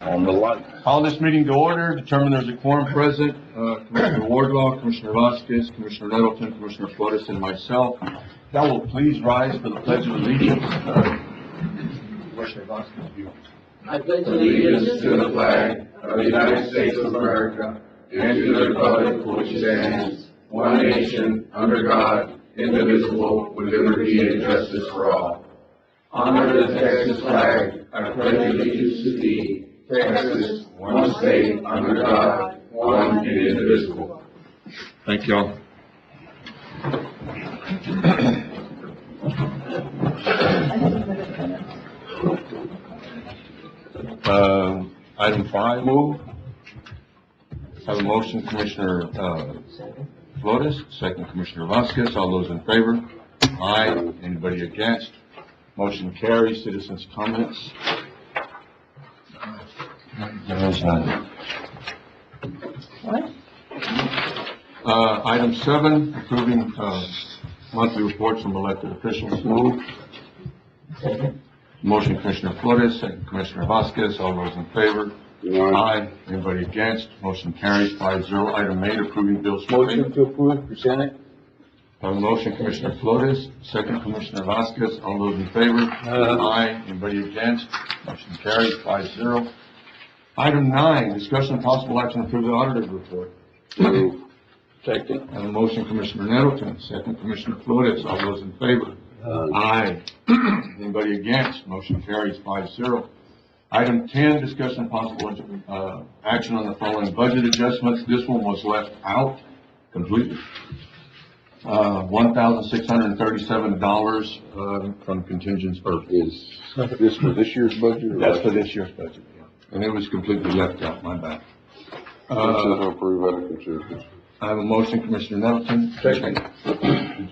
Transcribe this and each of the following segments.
On the light. Call this meeting to order, determine there's a quorum present, Commissioner Wardlaw, Commissioner Vasquez, Commissioner Nettleton, Commissioner Flores, and myself. That will please rise for the Pledge of Allegiance. Commissioner Vasquez, you. I pledge allegiance to the flag of the United States of America and to the republic for which it stands, one nation, under God, indivisible, with liberty and justice for all. Honor the Texas flag. I pledge allegiance to thee, Texas, one state, under God, one and indivisible. Thank you all. Item 5, move. Have a motion, Commissioner Flores, second Commissioner Vasquez. All those in favor? Aye. Anybody against? Motion carries. Citizens' comments? There is none. What? Item 7, approving monthly reports from elected officials. Move. Motion, Commissioner Flores, second Commissioner Vasquez. All those in favor? Aye. Anybody against? Motion carries 5-0. Item 8, approving bills. Motion to approve, presented. Motion, Commissioner Flores, second Commissioner Vasquez. All those in favor? Aye. Anybody against? Motion carries 5-0. Item 9, discussion and possible action to approve the auditor's report. Move. Second. Have a motion, Commissioner Nettleton, second Commissioner Flores. All those in favor? Aye. Anybody against? Motion carries 5-0. Item 10, discussion and possible action on the following budget adjustments. This one was left out completely. $1,637 from contingency. Is this for this year's budget? Or That's for this year's budget, yeah. And it was completely left out, my bad. Motion to approve out of consideration. I have a motion, Commissioner Nettleton. Second.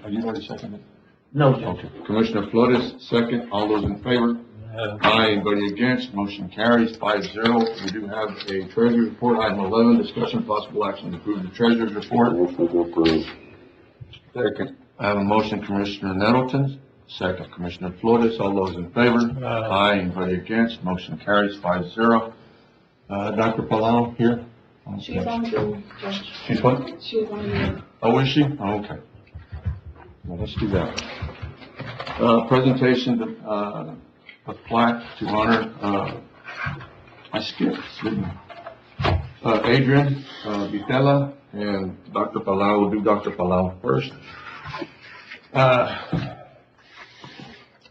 Are you already seconded? No, Okay. Commissioner Flores, second. All those in favor? Aye. Anybody against? Motion carries 5-0. We do have a treasurer's report. Item 11, discussion possible action to approve the treasurer's report. Motion to approve. Second. I have a motion, Commissioner Nettleton, second Commissioner Flores. All those in favor? Aye. Anybody against? Motion carries 5-0. Dr. Palau here? She's on Zoom. She's what? She's on Zoom. Oh, is she? Oh, okay. Well, let's do that. Presentation of plaque to honor, I skipped, didn't I? Adrian Vitela and Dr. Palau. We'll do Dr. Palau first.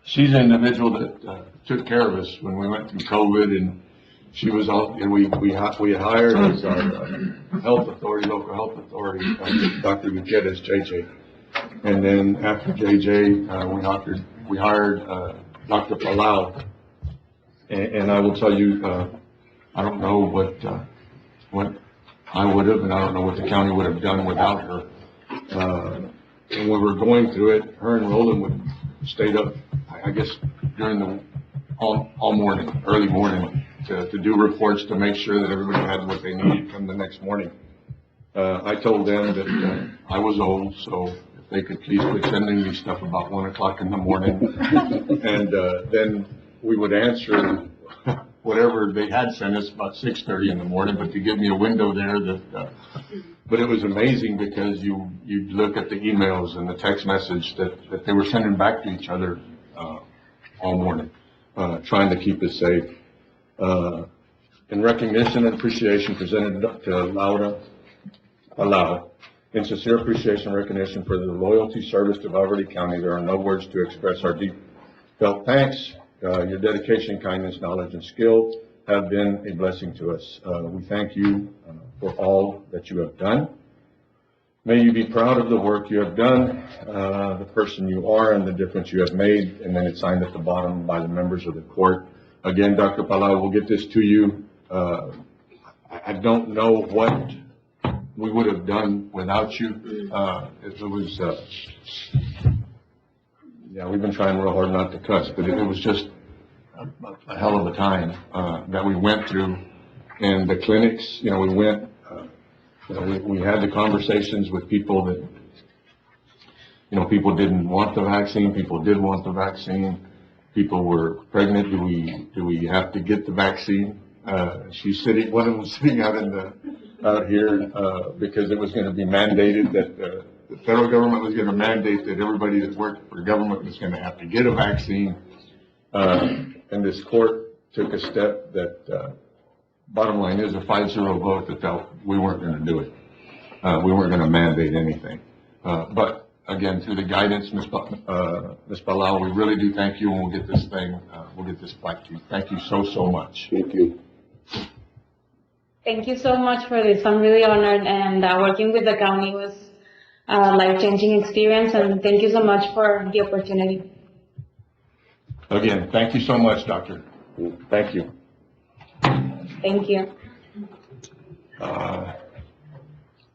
She's an individual that took care of us when we went through COVID, and she was all, and we hired as our health authority, local health authority, Dr. Gutierrez, JJ. And then after JJ, we hired Dr. Palau. And I will tell you, I don't know what I would have, and I don't know what the county would have done without her. And when we were going through it, her and Roland would stayed up, I guess, during all morning, early morning, to do reports to make sure that everybody had what they needed come the next morning. I told them that I was old, so if they could please quit sending me stuff about 1 o'clock in the morning. And then we would answer whatever they had sent us about 6:30 in the morning, but to give me a window there that, but it was amazing because you'd look at the emails and the text message that they were sending back to each other, all morning, trying to keep us safe. In recognition and appreciation presented to Laura Palau, in sincere appreciation and recognition for the loyalty service to Valverde County, there are no words to express our deep felt thanks. Your dedication, kindness, knowledge, and skill have been a blessing to us. We thank you for all that you have done. May you be proud of the work you have done, the person you are, and the difference you have made. And then it's signed at the bottom by the members of the court. Again, Dr. Palau, we'll get this to you. I don't know what we would have done without you. It was, yeah, we've been trying real hard not to cuss, but it was just a hell of a time that we went through. And the clinics, we went, we had the conversations with people that, people didn't want the vaccine, people did want the vaccine, people were pregnant, do we have to get the vaccine? She's sitting, one of them sitting out here, because it was gonna be mandated that, the federal government was gonna mandate that everybody that worked for government was gonna have to get a vaccine. And this court took a step that, bottom line is a 5-0 vote that felt we weren't gonna do it. We weren't gonna mandate anything. But again, through the guidance, Ms. Palau, we really do thank you, and we'll get this thing, we'll get this back to you. Thank you so much. Thank you. Thank you so much for this. I'm really honored, and working with the county was a life-changing experience, and thank you so much for the opportunity. Again, thank you so much, Doctor. Thank you. Thank you.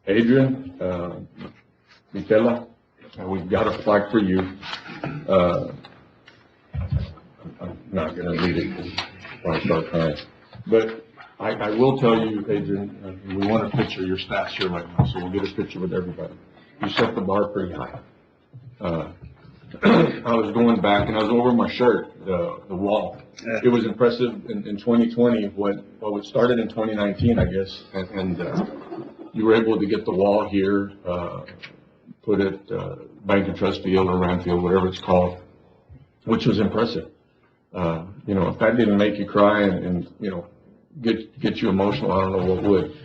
Adrian, Mitela, we've got a flag for you. I'm not gonna read it because I start crying. But I will tell you, Adrian, we want a picture of your stats here right now, so we'll get a picture with everybody. You set the bar pretty high. I was going back and I was over my shirt, the wall. It was impressive in 2020, it started in 2019, I guess, and you were able to get the wall here, put it, Bank and Trust Field or Ramfield, whatever it's called, which was impressive. You know, if that didn't make you cry and you know, get you emotional, I don't know what would.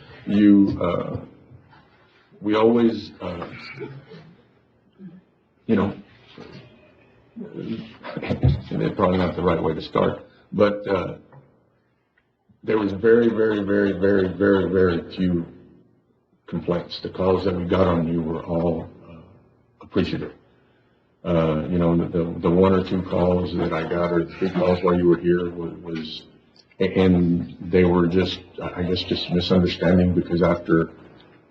We always, you know, and probably not the right way to start, but there was very few complaints. The calls that we got on you were all appreciative. You know, the 1 or 2 calls that I got, or 3 calls while you were here was, and they were just, I guess, just misunderstanding, because after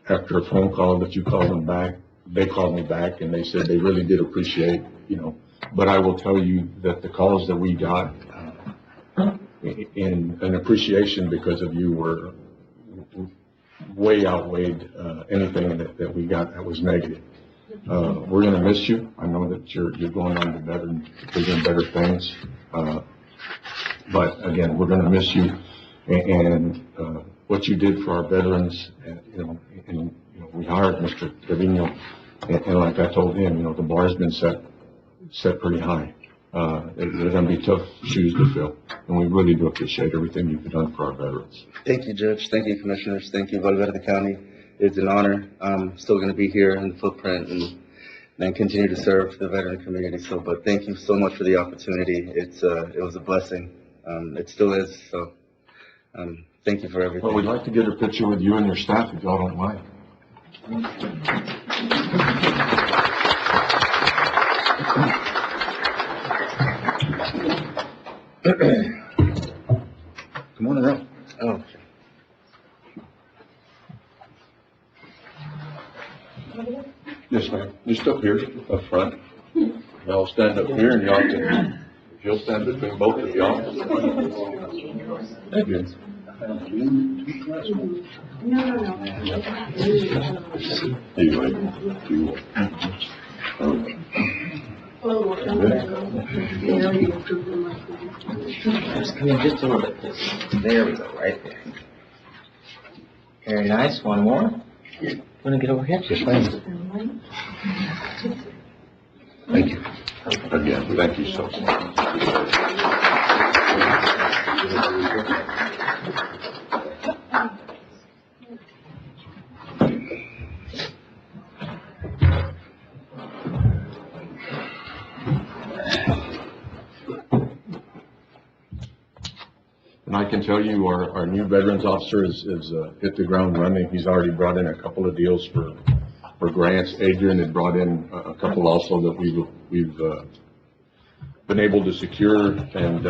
a phone call that you called them back, they called me back and they said they really did appreciate, you know. But I will tell you that the calls that we got in an appreciation because of you were way outweighed anything that we got that was negative. We're going to miss you. I know that you're going on to bigger and better things. But again, we're going to miss you, and what you did for our veterans. And we hired Mr. Trevino, and like I told him, you know, the bar's been set pretty high. They're going to be tough shoes to fill, and we really do appreciate everything you've done for our veterans. Thank you, Judge. Thank you, Commissioners. Thank you, Valverde County. It's an honor. I'm still going to be here in the footprint and continue to serve the veteran community. But thank you so much for the opportunity. It was a blessing. It still is. So, thank you for everything. Well, we'd like to get a picture with you and your staff, if y'all don't mind. Come on around. Oh. Yes, ma'am. Just up here, up front. Y'all stand up here, and y'all can, if you'll stand between both of y'all. Thank you. Just come in just a little bit. There we go, right there. Very nice. One more. Want to get over here? Just fine. Thank you. Again, thank you so much. And I can tell you, our new veterans officer is hit the ground running. He's already brought in a couple of deals for grants. Adrian had brought in a couple also that we've been able to secure, and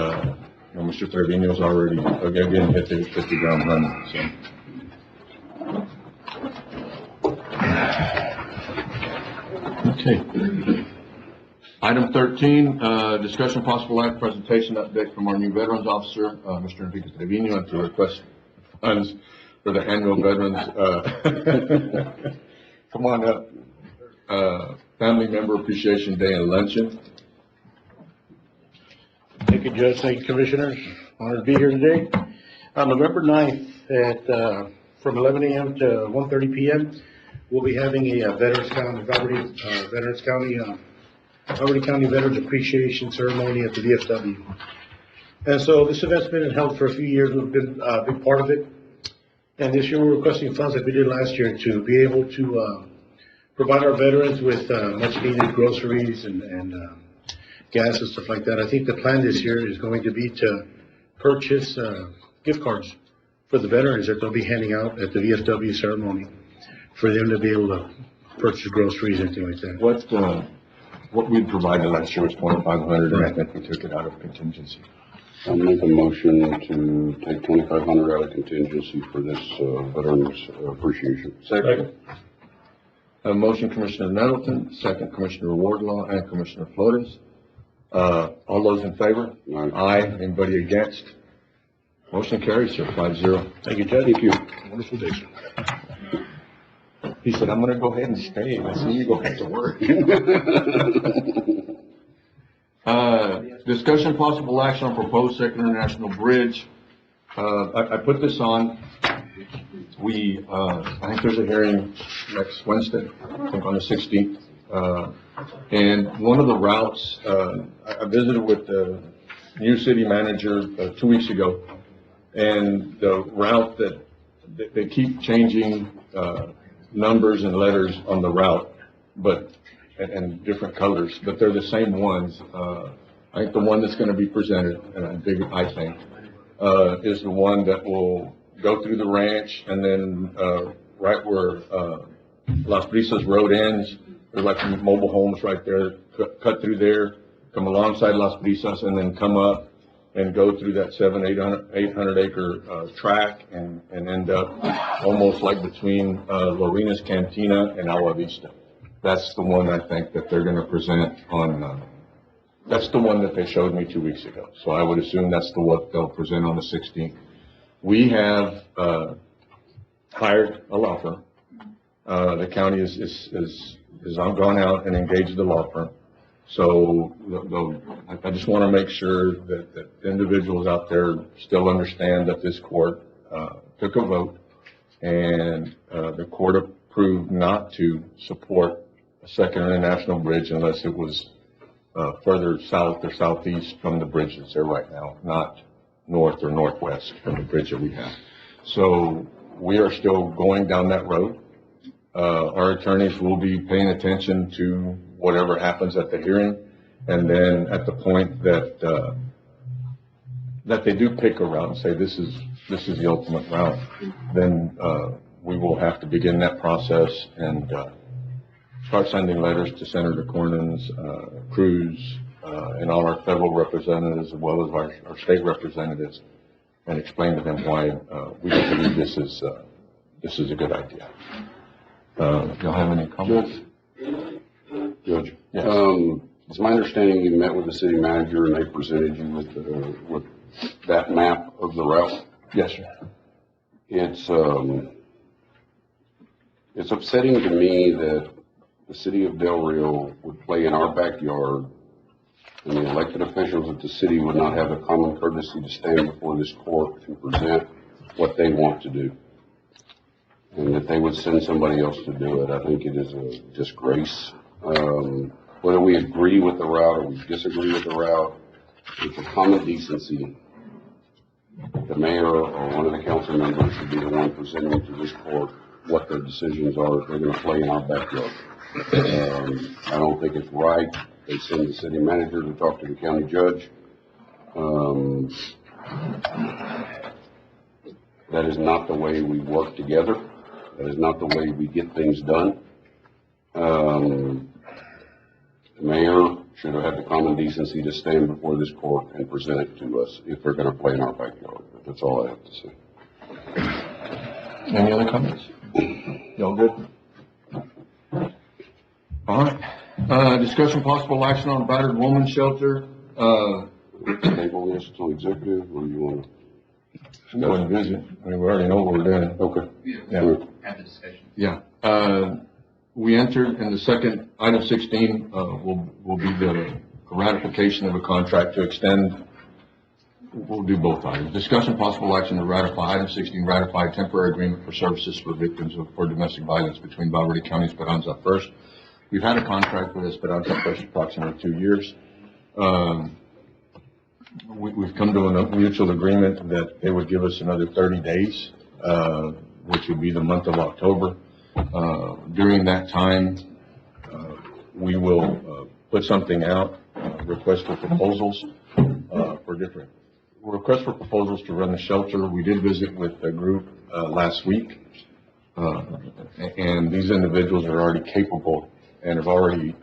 Mr. Trevino's already again hit the ground running. So. Okay. Item 13, discussion possible act presentation update from our new veterans officer, Mr. Enrique Trevino, and to request funds for the annual veterans. Come on up. Family Member Appreciation Day and Luncheon. Thank you, Judge. Thank you, Commissioners. Honored to be here today. On November 9th at, from 11 a.m. to 1:30 p.m., we'll be having a Veterans County, Valverde County Veterans Appreciation Ceremony at the VFW. And so this event's been held for a few years. We've been a big part of it. And this year we're requesting funds like we did last year to be able to provide our veterans with much needed groceries and gas and stuff like that. I think the plan this year is going to be to purchase gift cards for the veterans that they'll be handing out at the VFW ceremony for them to be able to purchase groceries and things like that. What we provided last year was 2,500, and I think we took it out of contingency. I'll make a motion to take 2,500 out of contingency for this, Veterans Appreciation. Second. A motion, Commissioner Nettleton, second, Commissioner Wardlaw, and Commissioner Flores. All those in favor? Aye. Aye. Anybody against? Motion carries, sir, 5-0. Thank you, Judge. Thank you. Wonderful day, sir. He said, I'm gonna go ahead and stay, and I see you go back to work. Discussion possible action on proposed Second International Bridge. I put this on. I think there's a hearing next Wednesday, I think on the 16th. And one of the routes, I visited with the new city manager 2 weeks ago, and the route that they keep changing numbers and letters on the route, and different colors, but they're the same ones. I think the one that's going to be presented, and I think, is the one that will go through the ranch, and then right where Las Brisas Road ends, there's like some mobile homes right there, cut through there, come alongside Las Brisas, and then come up and go through that 800 acre track and end up almost like between Lorina's Cantina and Agua Vista. That's the one I think that they're going to present on, that's the one that they showed me 2 weeks ago. So I would assume that's what they'll present on the 16th. We have hired a law firm. The county is gone out and engaged the law firm. So I just want to make sure that individuals out there still understand that this court took a vote, and the court approved not to support a Second International Bridge unless it was further south or southeast from the bridge that's there right now, not north or northwest from the bridge that we have. So we are still going down that road. Our attorneys will be paying attention to whatever happens at the hearing, and then at the point that they do pick a route and say this is the ultimate route, then we will have to begin that process and start sending letters to Senator Cornyn's, Cruz, and all our federal representatives as well as our state representatives, and explain to them why we believe this is a good idea. Y'all have any comments? Judge, Yes. it's my understanding you met with the city manager and they presented you with that map of the route. Yes, sir. It's upsetting to me that the city of Del Rio would play in our backyard, and the elected officials of the city would not have the common courtesy to stand before this court and present what they want to do, and that they would send somebody else to do it. I think it is a disgrace. Whether we agree with the route or we disagree with the route, it's a common decency. The mayor or one of the council members should be the one presenting to this court what their decisions are if they're going to play in our backyard. I don't think it's right. They send the city manager to talk to the county judge. That is not the way we work together. That is not the way we get things done. The mayor should have had the common decency to stand before this court and present it to us if they're going to play in our backyard. That's all I have to say. Any other comments? Y'all good? All right. Discussion possible action on battered woman shelter. Table this to executive, or you want to? Go and visit. I mean, we already know what we're doing. Okay. Yeah. Have the discussion. Yeah. We entered in the second, item 16, will be the ratification of a contract to extend we'll do both items. Discussion possible action to ratify, item 16, ratify temporary agreement for services for victims for domestic violence between Valverde County and Esperanza First. We've had a contract with Esperanza First approximately 2 years. We've come to a mutual agreement that they would give us another 30 days, which would be the month of October. During that time, we will put something out, request for proposals for different requests for proposals to run the shelter. We did visit with a group last week, and these individuals are already capable and have already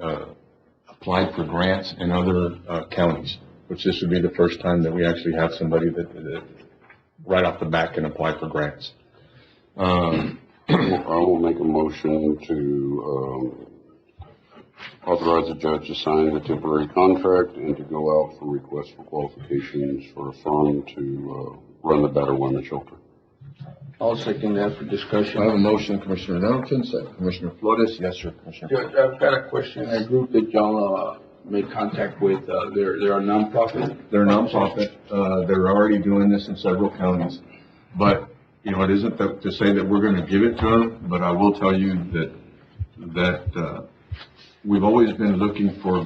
applied for grants in other counties, which this would be the first time that we actually have somebody that right off the bat can apply for grants. I will make a motion to authorize the judge to sign the temporary contract and to go out for requests for qualifications for a firm to run the battered women's shelter. I'll second that for discussion. I have a motion, Commissioner Nettleton, second Commissioner Flores. Yes, sir, Commissioner. Judge, I've got a question. That group that y'all made contact with, they're a nonprofit? They're a nonprofit. They're already doing this in several counties. But, you know, it isn't to say that we're going to give it to them, but I will tell you that we've always been looking for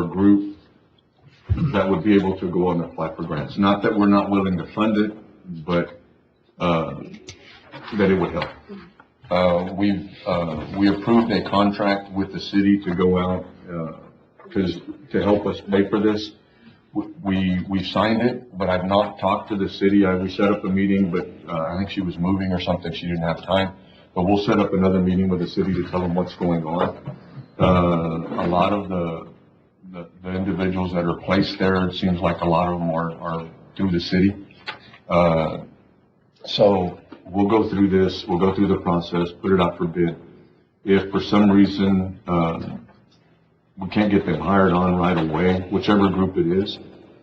a group that would be able to go and apply for grants. Not that we're not willing to fund it, but that it would help. We approved a contract with the city to go out to help us pay for this. We signed it, but I've not talked to the city. We set up a meeting, but I think she was moving or something. She didn't have time. But we'll set up another meeting with the city to tell them what's going on. A lot of the individuals that are placed there, it seems like a lot of them are through the city. So we'll go through this, we'll go through the process, put it out for bid. If for some reason, we can't get them hired on right away, whichever group it is,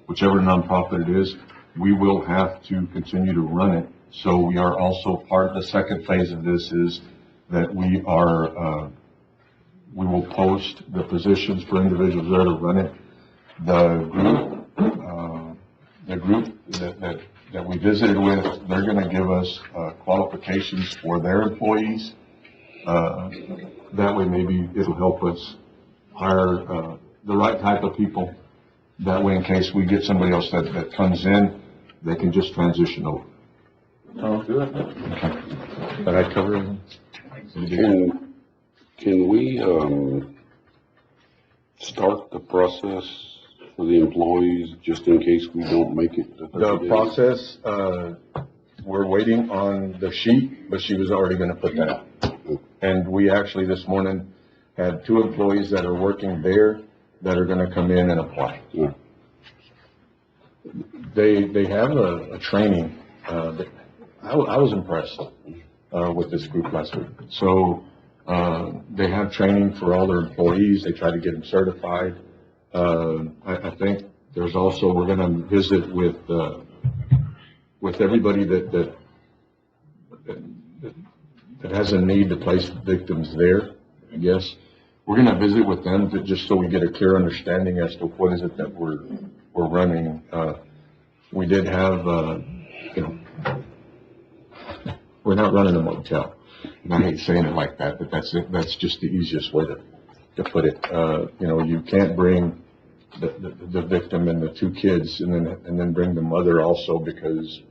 whichever nonprofit it is, we will have to continue to run it. So we are also the second phase of this is that we will post the positions for individuals there to run it. The group that we visited with, they're going to give us qualifications for their employees. That way maybe it'll help us hire the right type of people. That way in case we get somebody else that comes in, they can just transition over. Sounds good. Okay. Did I cover it? Can we start the process for the employees just in case we don't make it? The process, we're waiting on the sheet, but she was already going to put that out. And we actually this morning had 2 employees that are working there that are going to come in and apply. Yeah. They have a training. I was impressed with this group last week. So they have training for all their employees. They try to get them certified. I think there's also, we're going to visit with everybody that has a need to place victims there, I guess. We're going to visit with them just so we get a clear understanding as to what is it that we're running. We did have, we're not running a motel. And I hate saying it like that, but that's just the easiest way to put it. You can't bring the victim and the 2 kids and then bring the mother also because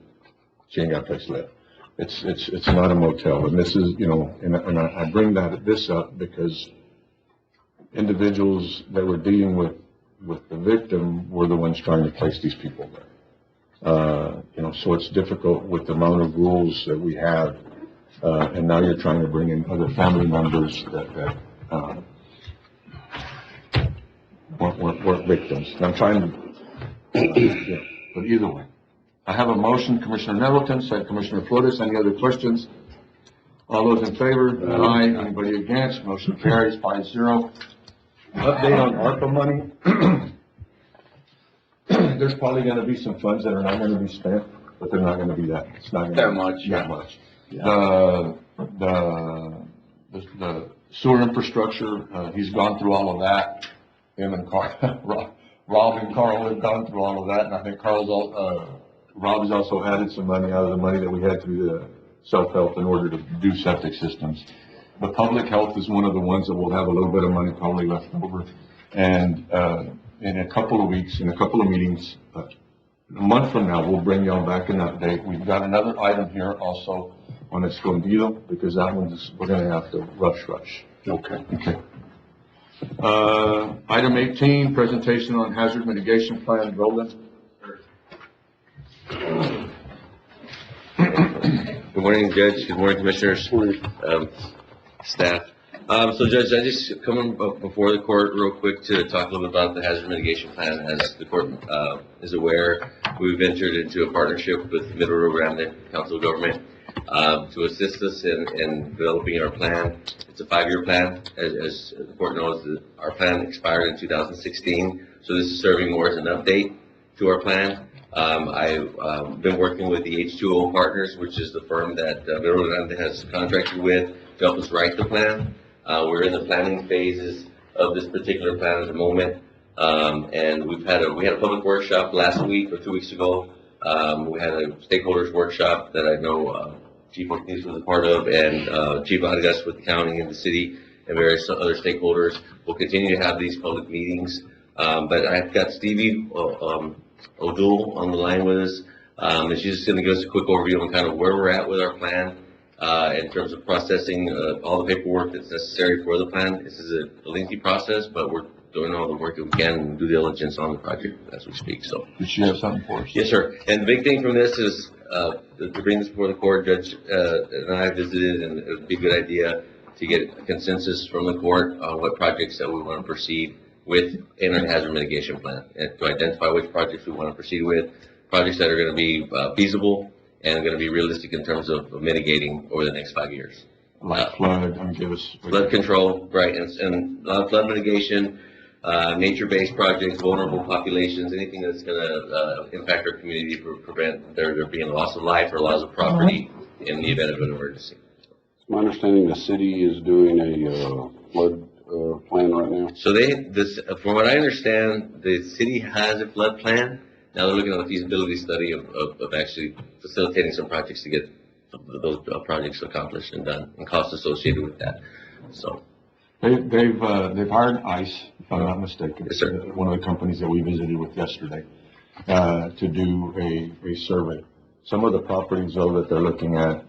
she ain't got a place to live. It's not a motel. And this is, and I bring this up because individuals that were dealing with the victim were the ones trying to place these people there. So it's difficult with the amount of rules that we have. And now you're trying to bring in other family members that weren't victims. And I'm trying to, but either way. I have a motion, Commissioner Nettleton, second Commissioner Flores. Any other questions? All those in favor? Aye. Anybody against? Motion carries 5-0. Update on ARPA money. There's probably going to be some funds that are not going to be spent, but they're not going to be that. It's not going to be that much. Yeah. The sewer infrastructure, he's gone through all of that. Him and Rob and Carl have gone through all of that, and I think Carl's Rob's also added some money out of the money that we had through the self-help in order to do septic systems. The public health is one of the ones that will have a little bit of money probably left over. And, in a couple of weeks, in a couple of meetings, a month from now, we'll bring y'all back an update. We've got another item here also on Escondido, because that one's, we're gonna have to rush. Okay. Okay. Item 18, presentation on hazard mitigation plan, Roland. Good morning, Judge. Good morning, Commissioners, staff. So Judge, I just come before the court real quick to talk a little bit about the hazard mitigation plan. As the court is aware, we've entered into a partnership with Middle Rio Grande Council of Government to assist us in developing our plan. It's a 5-year plan. As the court knows, our plan expired in 2016, so this is serving more as an update to our plan. I've been working with the H2O Partners, which is the firm that Middle Rio Grande has contracted with to help us write the plan. We're in the planning phases of this particular plan at the moment, and we had a public workshop last week or 2 weeks ago. We had a stakeholders workshop that I know Chief Ortiz was a part of, and Chief Vargas with the county and the city and various other stakeholders. We'll continue to have these public meetings, but I've got Stevie O'Doul on the line with us, and she's just going to give us a quick overview on kind of where we're at with our plan in terms of processing all the paperwork that's necessary for the plan. This is a lengthy process, but we're doing all the work that we can and due diligence on the project as we speak. So, Does she have something for us? yes, sir. And the big thing from this is to bring this before the court. Judge and I visited, and it would be a good idea to get a consensus from the court on what projects that we want to proceed with in our hazard mitigation plan, and to identify which projects we want to proceed with, projects that are going to be feasible and going to be realistic in terms of mitigating over the next 5 years. Like flood, give us. Flood control, right, and flood mitigation, nature-based projects, vulnerable populations, anything that's going to impact our community to prevent there being loss of life or loss of property in the event of an emergency. It's my understanding the city is doing a flood plan right now. So from what I understand, the city has a flood plan. Now they're looking at a feasibility study of actually facilitating some projects to get those projects accomplished and done, and costs associated with that. So They've hired ICE, if I'm not mistaken. Yes, sir. One of the companies that we visited with yesterday, to do a survey. Some of the properties though that they're looking at,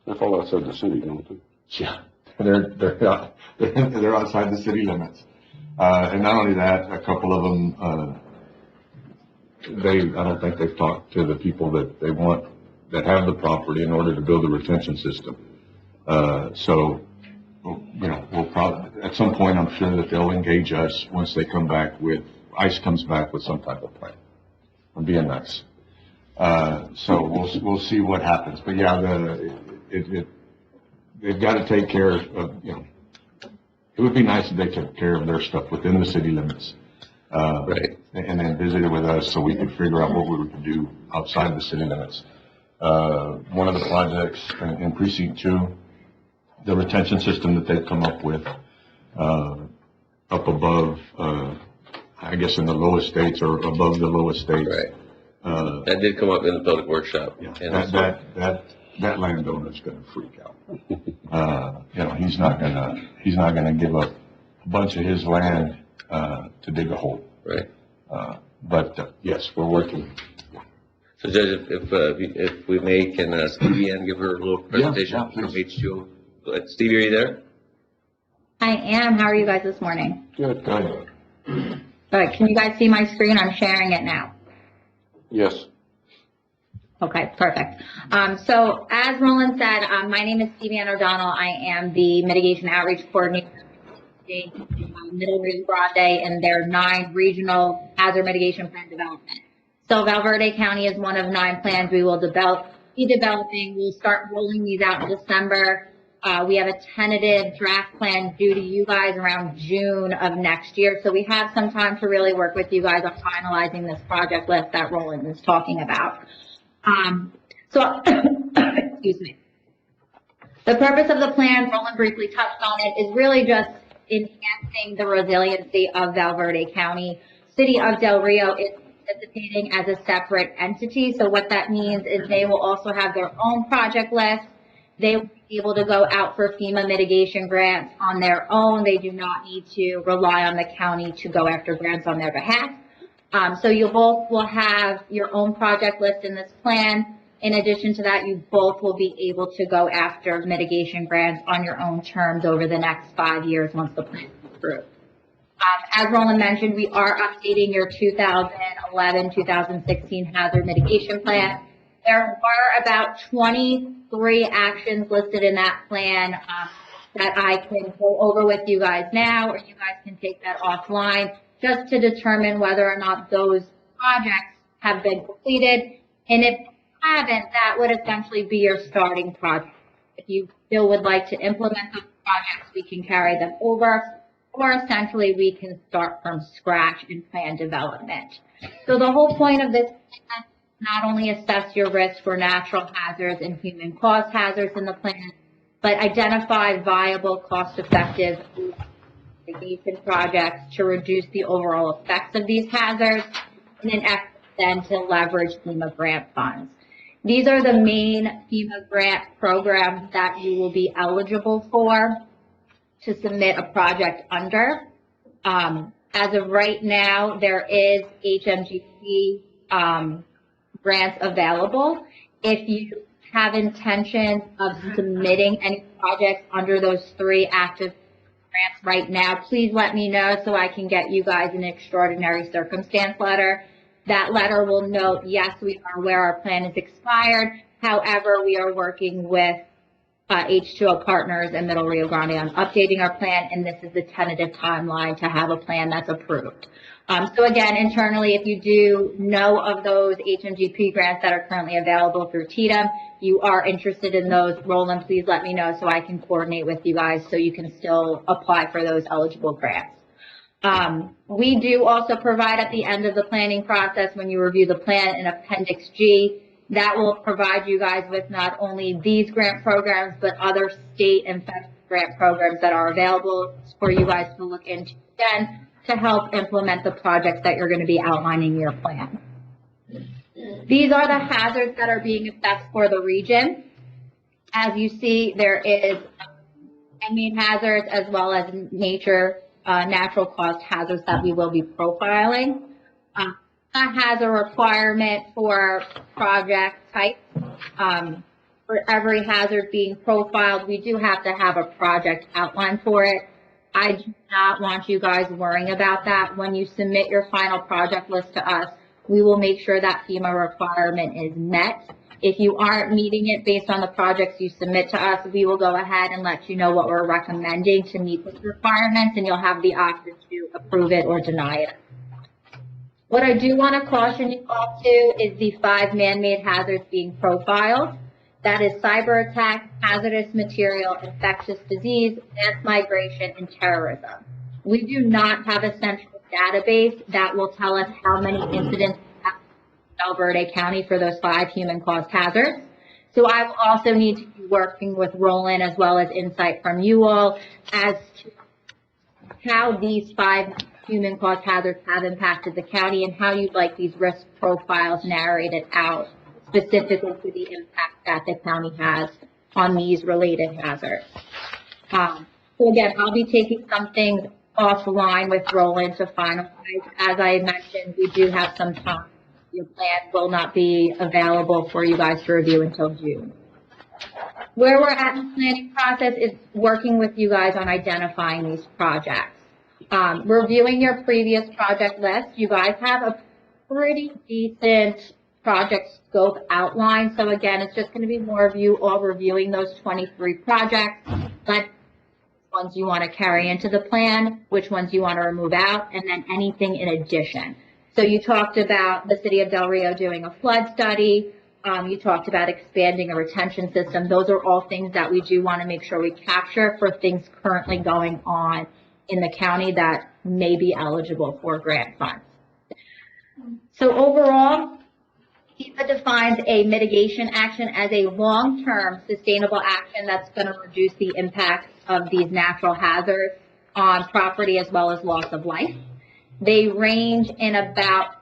They fall outside the city, don't they? yeah, they're outside the city limits. And not only that, a couple of them, I don't think they've talked to the people that they want, that have the property in order to build a retention system. So, we'll probably, at some point, I'm sure that they'll engage us once they come back with, ICE comes back with some type of plan. I'm being nice. So we'll see what happens. But yeah, they've got to take care of, it would be nice if they took care of their stuff within the city limits. right. And then visited with us so we could figure out what we could do outside the city limits. One of the projects in Precinct 2, the retention system that they've come up with, up above, I guess in the low estates or above the low estates. Right. That did come up in the public workshop. Yeah, And that landowner's gonna freak out. He's not gonna give up a bunch of his land, to dig a hole. right. But yes, we're working. So Judge, if we may, can Stevie Ann give her a little presentation yeah, from please. H2O? Go ahead. Stevie, are you there? I am. How are you guys this morning? Good. All right, can you guys see my screen? I'm sharing it now. Yes. Okay, perfect. So as Roland said, my name is Stevie Ann O'Donnell. I am the Mitigation Outreach Coordinator for Middle Rio Grande and their 9 regional hazard mitigation plan development. So Val Verde County is one of 9 plans we will be developing. We'll start rolling these out in December. We have a tentative draft plan due to you guys around June of next year. So we have some time to really work with you guys on finalizing this project list that Roland is talking about. Excuse me. The purpose of the plan, Roland briefly touched on it, is really just enhancing the resiliency of Val Verde County. City of Del Rio is participating as a separate entity. So what that means is they will also have their own project list. They will be able to go out for FEMA mitigation grants on their own. They do not need to rely on the county to go after grants on their behalf. So you both will have your own project list in this plan. In addition to that, you both will be able to go after mitigation grants on your own terms over the next 5 years once the plan is approved. As Roland mentioned, we are updating your 2011-2016 hazard mitigation plan. There are about 23 actions listed in that plan that I can go over with you guys now, or you guys can take that offline just to determine whether or not those projects have been completed. And if you haven't, that would essentially be your starting project. If you still would like to implement those projects, we can carry them over. Or essentially, we can start from scratch in plan development. So the whole point of this plan is not only assess your risk for natural hazards and human-caused hazards in the plan, but identify viable, cost-effective mitigation projects to reduce the overall effects of these hazards in an effort then to leverage FEMA grant funds. These are the main FEMA grant programs that you will be eligible for to submit a project under. As of right now, there is HMGP grants available. If you have intention of submitting any projects under those 3 active grants right now, please let me know so I can get you guys an extraordinary circumstance letter. That letter will note, yes, we are aware our plan is expired. However, we are working with H2O Partners and Middle Rio Grande on updating our plan, and this is the tentative timeline to have a plan that's approved. So again, internally, if you do know of those HMGP grants that are currently available through TDM, you are interested in those, Roland, please let me know so I can coordinate with you guys so you can still apply for those eligible grants. We do also provide at the end of the planning process, when you review the plan, an Appendix G that will provide you guys with not only these grant programs, but other state and federal grant programs that are available for you guys to look into again to help implement the projects that you're going to be outlining in your plan. These are the hazards that are being assessed for the region. As you see, there is man-made hazards as well as natural caused hazards that we will be profiling. That has a requirement for project type. For every hazard being profiled, we do have to have a project outline for it. I do not want you guys worrying about that. When you submit your final project list to us, we will make sure that FEMA requirement is met. If you aren't meeting it based on the projects you submit to us, we will go ahead and let you know what we're recommending to meet those requirements, and you'll have the option to approve it or deny it. What I do want to caution you all to is the 5 man-made hazards being profiled. That is cyber attack, hazardous material, infectious disease, mass migration, and terrorism. We do not have a central database that will tell us how many incidents have in Val Verde County for those 5 human-caused hazards. So I will also need to be working with Roland as well as insight from you all as to how these 5 human-caused hazards have impacted the county and how you'd like these risk profiles narrated out specifically to the impact that the county has on these related hazards. So again, I'll be taking some things offline with Roland to finalize. As I mentioned, we do have some time. Your plan will not be available for you guys to review until June. Where we're at in the planning process is working with you guys on identifying these projects. Reviewing your previous project list, you guys have a pretty decent project scope outline. So again, it's just going to be more of you all reviewing those 23 projects, but which ones you want to carry into the plan, which ones you want to remove out, and then anything in addition. So you talked about the City of Del Rio doing a flood study. You talked about expanding a retention system. Those are all things that we do want to make sure we capture for things currently going on in the county that may be eligible for grant funds. So overall, FEMA defines a mitigation action as a long-term sustainable action that's going to reduce the impact of these natural hazards on property as well as loss of life. They range in about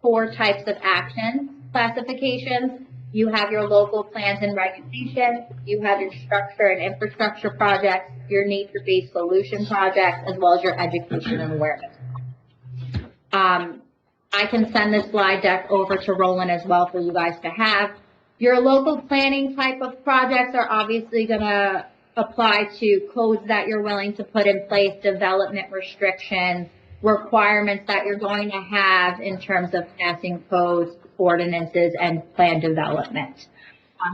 4 types of actions classifications. You have your local plans and regulations, you have your structure and infrastructure projects, your nature-based solution projects, as well as your education and awareness. I can send this slide deck over to Roland as well for you guys to have. Your local planning type of projects are obviously going to apply to codes that you're willing to put in place, development restrictions, requirements that you're going to have in terms of passing codes, ordinances, and plan development.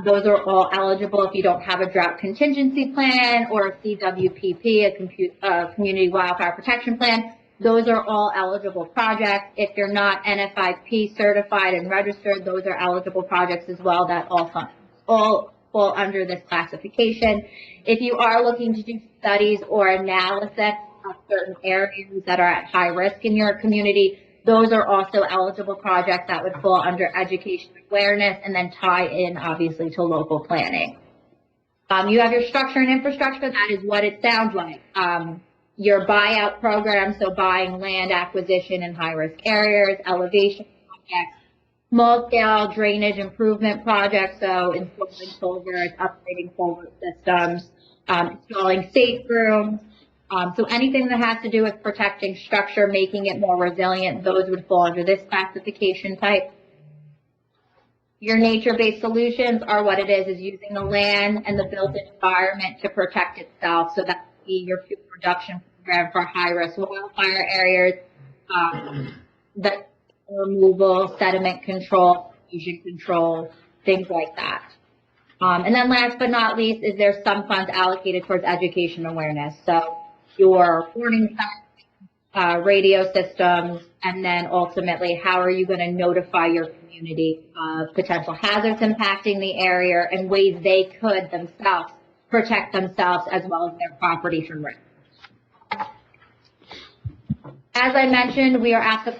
Those are all eligible if you don't have a drought contingency plan or a CWPP, a community wildfire protection plan. Those are all eligible projects. If you're not NFIP certified and registered, those are eligible projects as well that all fall under this classification. If you are looking to do studies or analysis of certain areas that are at high risk in your community, those are also eligible projects that would fall under education awareness and then tie in obviously to local planning. You have your structure and infrastructure. That is what it sounds like. Your buyout program, so buying land acquisition in high-risk areas, elevation projects, small-scale drainage improvement projects, so installing culverts, upgrading culvert systems, installing safe rooms. So anything that has to do with protecting structure, making it more resilient, those would fall under this classification type. Your nature-based solutions are what it is using the land and the built environment to protect itself. So that would be your fuel reduction program for high-risk wildfire areas, the removal, sediment control, fusion control, things like that. And then last but not least is there's some funds allocated towards education awareness. So your warning signs, radio systems, and then ultimately how are you going to notify your community of potential hazards impacting the area and ways they could themselves protect themselves as well as their property from risk. As I mentioned, we are at the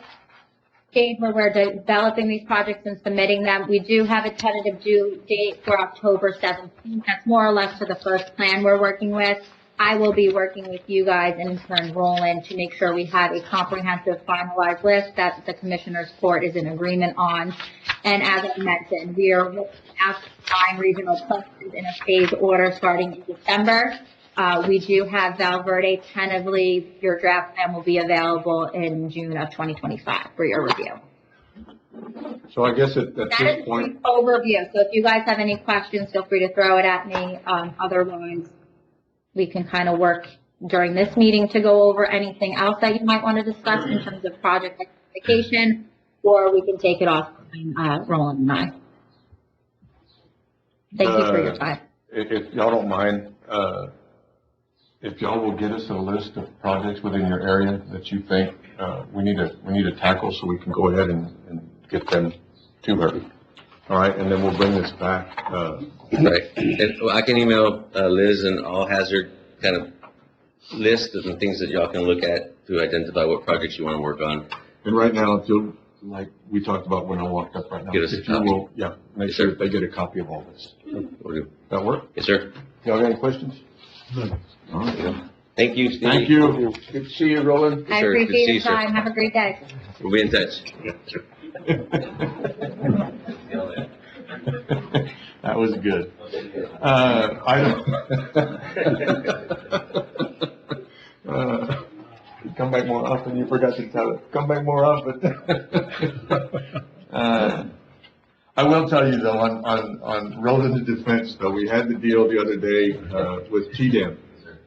stage where we're developing these projects and submitting them. We do have a tentative due date for October 17th. That's more or less for the first plan we're working with. I will be working with you guys and in turn Roland to make sure we have a comprehensive finalized list that the Commissioner's Court is in agreement on. And as I mentioned, we are looking at 9 regional clusters in a phased order starting in December. We do have Val Verde tentatively, your draft plan will be available in June of 2025 for your review. So I guess at That this is a point, brief overview. So if you guys have any questions, feel free to throw it at me. Otherwise, we can kind of work during this meeting to go over anything else that you might want to discuss in terms of project identification, or we can take it off, Roland and I. Thank you for your time. if y'all don't mind, if y'all will get us a list of projects within your area that you think we need to tackle, so we can go ahead and get them to her. All right, and then we'll bring this back. Right, and I can email Liz an all hazard kind of list of the things that y'all can look at to identify what projects you want to work on. And right now, if you'll, like we talked about when I walked up right now. Give us a if you copy. will, yeah, make Yes, sure sir. that they get a copy of all this. Will do. That work? Yes, sir. Y'all got any questions? All right, yeah. Thank you, Steve. Thank you. Good to see you, Roland. I sir. Good to appreciate see your you, sir. time. Have a great day. We'll be in touch. That was good. Come back more often. You forgot to tell it. Come back more often. I will tell you though, on road in the defense though, we had the deal the other day, with TDM.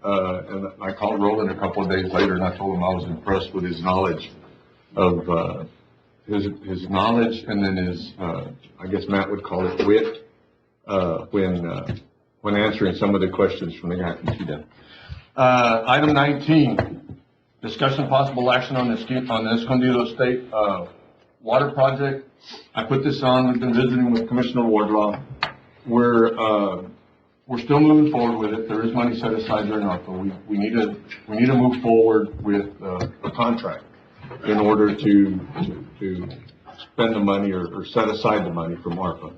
And I called Roland a couple of days later and I told him I was impressed with his knowledge of, his knowledge and then his, I guess Matt would call it wit, when answering some of the questions from the guy from TDM. Item 19, discussion possible action on the Escondido State, water project. I put this on, we've been visiting with Commissioner Wardlaw. We're still moving forward with it. There is money set aside during ARPA. We need to move forward with a contract in order to spend the money or set aside the money from ARPA.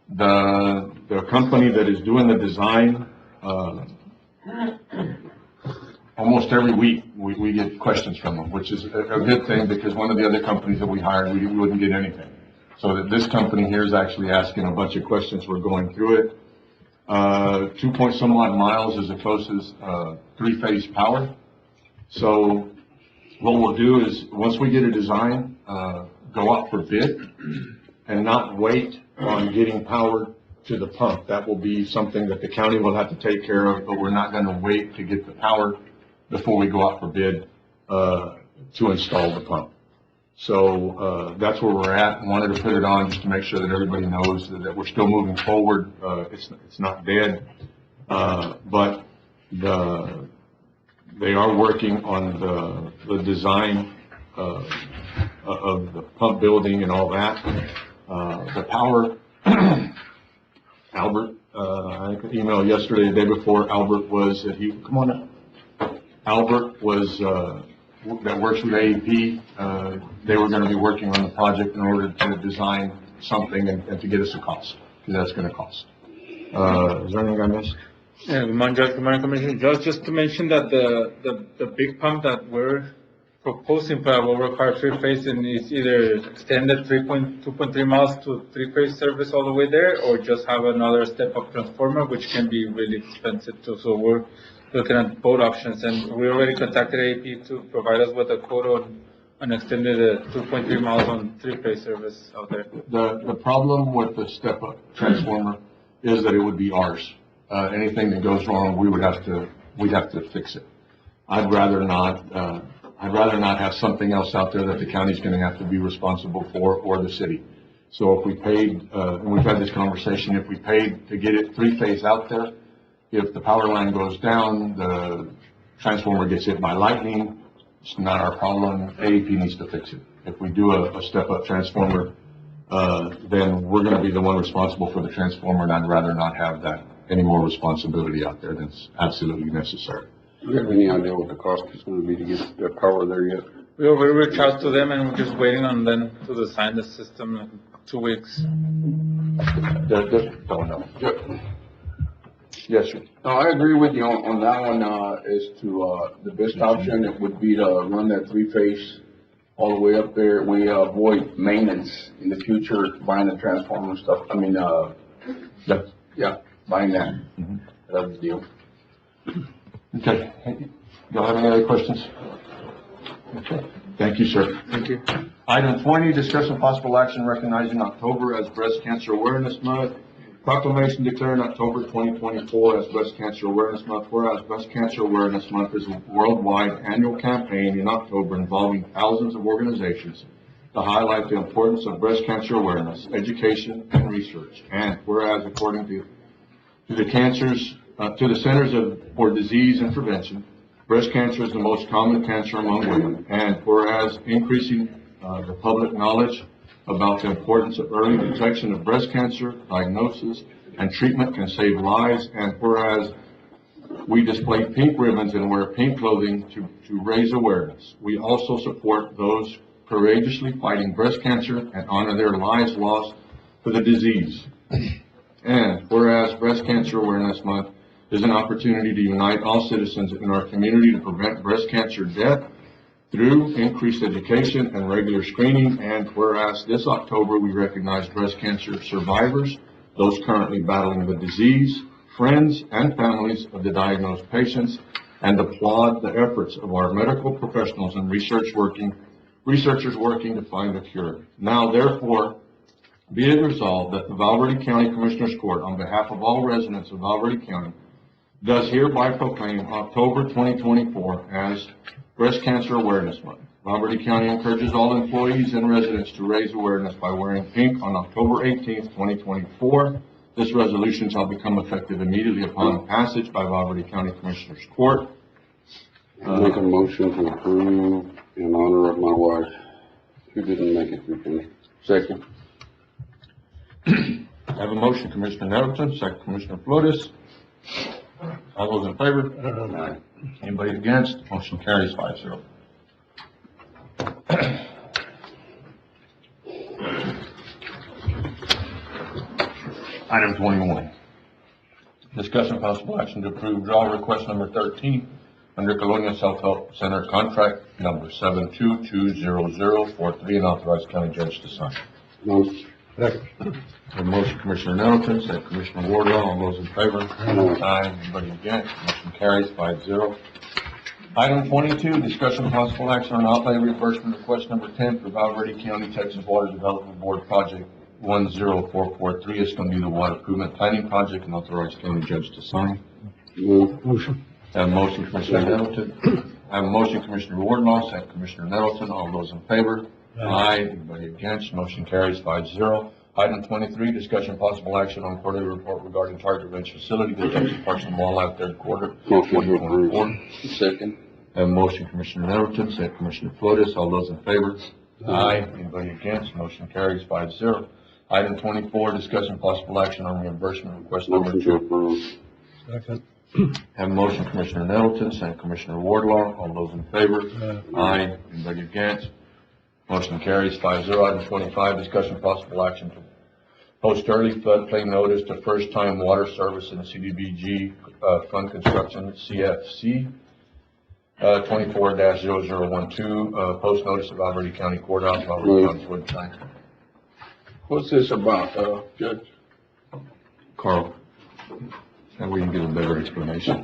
The company that is doing the design, almost every week we get questions from them, which is a good thing, because one of the other companies that we hired, we wouldn't get anything. So that this company here is actually asking a bunch of questions, we're going through it. 2 point some odd miles is the closest, three-phase power. So what we'll do is, once we get a design, go out for bid and not wait on getting power to the pump. That will be something that the county will have to take care of, but we're not gonna wait to get the power before we go out for bid, to install the pump. So, that's where we're at. Wanted to put it on just to make sure that everybody knows that we're still moving forward. It's not dead. But they are working on the design, of the pump building and all that. The power, Albert, I got an email yesterday, the day before, Albert was, come on up. Albert was, that works with AEP, they were gonna be working on the project in order to design something and to get us a cost, because that's gonna cost. Is there anything I missed? Yeah, good morning, Judge, good morning, Commissioner. Judge, just to mention that the big pump that we're proposing will require three-phase, and it's either extended 2.3 miles to three-phase service all the way there, or just have another step-up transformer, which can be really expensive too. So we're looking at both options, and we already contacted AEP to provide us with a quote on an extended 2.3 miles on three-phase service out there. The problem with the step-up transformer is that it would be ours. Anything that goes wrong, we'd have to fix it. I'd rather not have something else out there that the county's gonna have to be responsible for, or the city. So if we paid, and we've had this conversation, if we paid to get it three-phase out there, if the power line goes down, the transformer gets hit by lightning, it's not our problem. AEP needs to fix it. If we do a step-up transformer, then we're gonna be the one responsible for the transformer, and I'd rather not have that, any more responsibility out there than it's absolutely necessary. Do you have any idea what the cost is gonna be to get the power there yet? We already reached out to them, and we're just waiting on them to design the system in 2 weeks. Don't know. Yes, sir. No, I agree with you on that one, as to, the best option, it would be to run that three-phase all the way up there. We avoid maintenance in the future, buying the transformer and stuff. I mean, yeah, buying that. Mhm. That's the deal. Okay. Y'all have any other questions? Okay. Thank you, sir. Thank you. Item 20, discussion possible action recognizing October as Breast Cancer Awareness Month. Proclamation declaring October 2024 as Breast Cancer Awareness Month, whereas Breast Cancer Awareness Month is a worldwide annual campaign in October involving thousands of organizations to highlight the importance of breast cancer awareness, education, and research. And whereas according to the Centers for Disease and Prevention, breast cancer is the most common cancer among women. And whereas increasing the public knowledge about the importance of early detection of breast cancer, diagnosis, and treatment can save lives. And whereas we display pink ribbons and wear pink clothing to raise awareness, we also support those courageously fighting breast cancer and honor their lives lost for the disease. And whereas Breast Cancer Awareness Month is an opportunity to unite all citizens in our community to prevent breast cancer death through increased education and regular screening. And whereas this October we recognize breast cancer survivors, those currently battling the disease, friends and families of the diagnosed patients, and applaud the efforts of our medical professionals and researchers working to find a cure. Now therefore, be it resolved that the Valverde County Commissioners Court, on behalf of all residents of Valverde County, does hereby proclaim October 2024 as Breast Cancer Awareness Month. Valverde County encourages all employees and residents to raise awareness by wearing pink on October 18th, 2024. This resolution shall become effective immediately upon passage by Valverde County Commissioners Court. Make a motion to approve in honor of my wife, who didn't make it through finish. Second. I have a motion, Commissioner Nettleton, second Commissioner Flores. All those in favor? Aye. Anybody against? Motion carries 5-0. Item 21. Discussion possible action to approve draw request number 13 under Colonial Self-Help Center Contract Number 7220043, and authorize county judge to sign. Move. A motion, Commissioner Nettleton, second Commissioner Wardlaw, all those in favor? Aye. Anybody against? Motion carries 5-0. Item 22, discussion of possible action on outlay reimbursement request number 10 for Val Verde County, Texas Water Development Board Project 10443. It's going to be the water improvement planning project, and authorize county judge to sign. Move. I have a motion, Commissioner Nettleton. I have a motion, Commissioner Wardlaw, second Commissioner Nettleton, all those in favor? Aye. Anybody against? Motion carries 5-0. Item 23, discussion of possible action on quarterly report regarding target range facility, the Texas Parks and Wildlife third quarter. Motion to approve. Second. I have a motion, Commissioner Nettleton, second Commissioner Flores, all those in favor? Aye. Anybody against? Motion carries 5-0. Item 24, discussion of possible action on reimbursement request number Motion to 2. approve. Have a motion, Commissioner Nettleton, second Commissioner Wardlaw, all those in favor? Aye. Anybody against? Motion carries 5-0. Item 25, discussion of possible action to post early floodplain notice to first time water service in CDBG, fund construction, CFC, 24-0012, post notice of Val Verde County Courthouse, Val Verde County website. What's this about, Judge? Carl, and we can get a better explanation.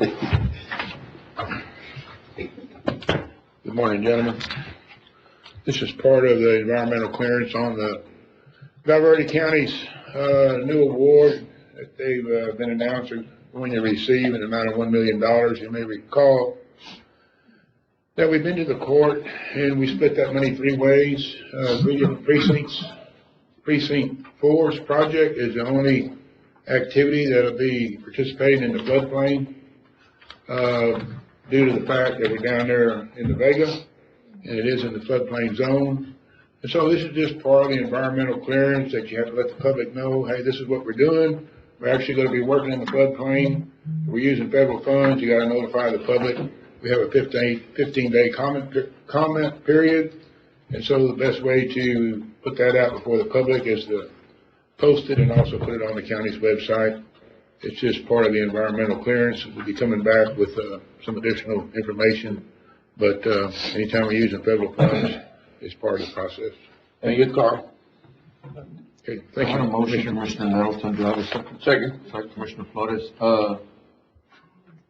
Good morning, gentlemen. This is part of the environmental clearance on the Val Verde County's new award that they've been announcing going to receive in the amount of $1 million. You may recall that we've been to the court and we split that money 3 ways, 3 different precincts. Precinct 4's project is the only activity that'll be participating in the floodplain due to the fact that we're down there in the Vega, and it is in the floodplain zone. And so this is just part of the environmental clearance that you have to let the public know, hey, this is what we're doing. We're actually going to be working in the floodplain. We're using federal funds. You got to notify the public. We have a 15-day comment period. And so the best way to put that out before the public is to post it and also put it on the county's website. It's just part of the environmental clearance. We'll be coming back with some additional information. But anytime we're using federal funds, it's part of the process. Thank you, Carl. Okay, I thank have a you. motion, Commissioner Nettleton, do I have a second? Second. Second, Commissioner Flores.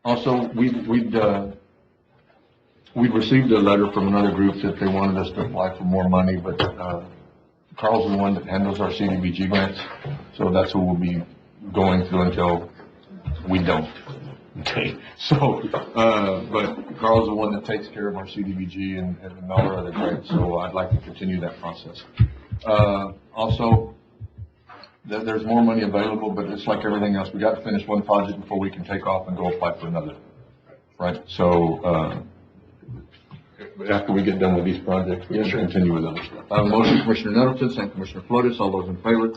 Also, we'd received a letter from another group that they wanted us to apply for more money, but Carl's the one that handles our CDBG grants, so that's who we'll be going through until we don't. Okay, so, but Carl's the one that takes care of our CDBG and all our other grants, so I'd like to continue that process. Also, there's more money available, but it's like everything else. We got to finish one project before we can take off and go apply for another, right? So, after we get done with these projects, we can continue with other stuff. I have a motion, Commissioner Nettleton, second Commissioner Flores, all those in favor?